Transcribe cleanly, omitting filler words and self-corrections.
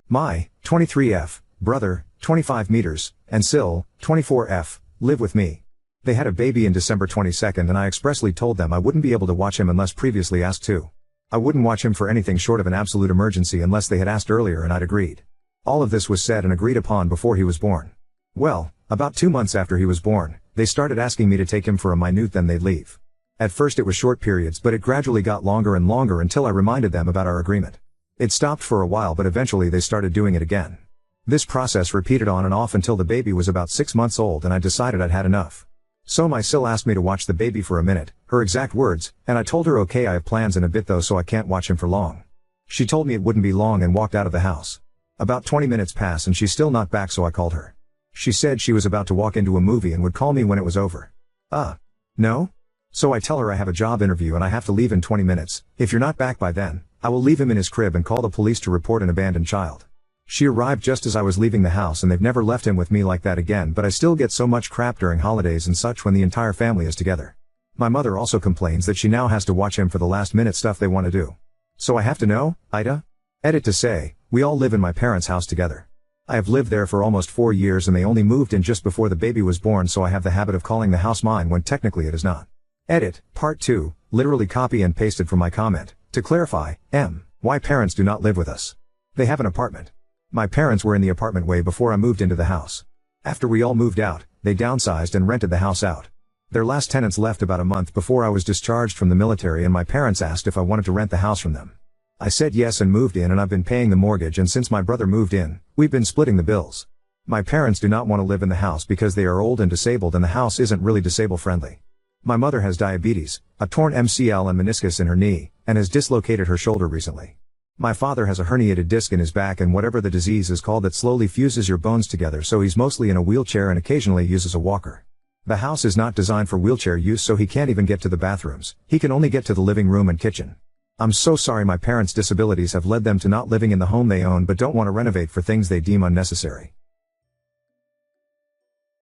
My, 23F, brother, 25 meters, and Sil, 24F, live with me. They had a baby in December 22nd and I expressly told them I wouldn't be able to watch him unless previously asked to. I wouldn't watch him for anything short of an absolute emergency unless they had asked earlier and I'd agreed. All of this was said and agreed upon before he was born. Well, about 2 months after he was born, they started asking me to take him for a minute then they'd leave. At first it was short periods but it gradually got longer and longer until I reminded them about our agreement. It stopped for a while but eventually they started doing it again. This process repeated on and off until the baby was about 6 months old and I decided I'd had enough. So my Sil asked me to watch the baby for a minute, her exact words, and I told her okay I have plans in a bit though so I can't watch him for long. She told me it wouldn't be long and walked out of the house. About 20 minutes passed and she's still not back so I called her. She said she was about to walk into a movie and would call me when it was over. No? So I tell her I have a job interview and I have to leave in 20 minutes, if you're not back by then, I will leave him in his crib and call the police to report an abandoned child. She arrived just as I was leaving the house and they've never left him with me like that again but I still get so much crap during holidays and such when the entire family is together. My mother also complains that she now has to watch him for the last minute stuff they want to do. So I have to know, Ida? Edit to say, we all live in my parents' house together. I have lived there for almost 4 years and they only moved in just before the baby was born so I have the habit of calling the house mine when technically it is not. Edit, part 2, literally copy and pasted from my comment. To clarify, why parents do not live with us. They have an apartment. My parents were in the apartment way before I moved into the house. After we all moved out, they downsized and rented the house out. Their last tenants left about a month before I was discharged from the military and my parents asked if I wanted to rent the house from them. I said yes and moved in and I've been paying the mortgage and since my brother moved in, we've been splitting the bills. My parents do not want to live in the house because they are old and disabled and the house isn't really disabled friendly. My mother has diabetes, a torn MCL and meniscus in her knee, and has dislocated her shoulder recently. My father has a herniated disc in his back and whatever the disease is called that slowly fuses your bones together so he's mostly in a wheelchair and occasionally uses a walker. The house is not designed for wheelchair use so he can't even get to the bathrooms, he can only get to the living room and kitchen. I'm so sorry my parents' disabilities have led them to not living in the home they own but don't want to renovate for things they deem unnecessary.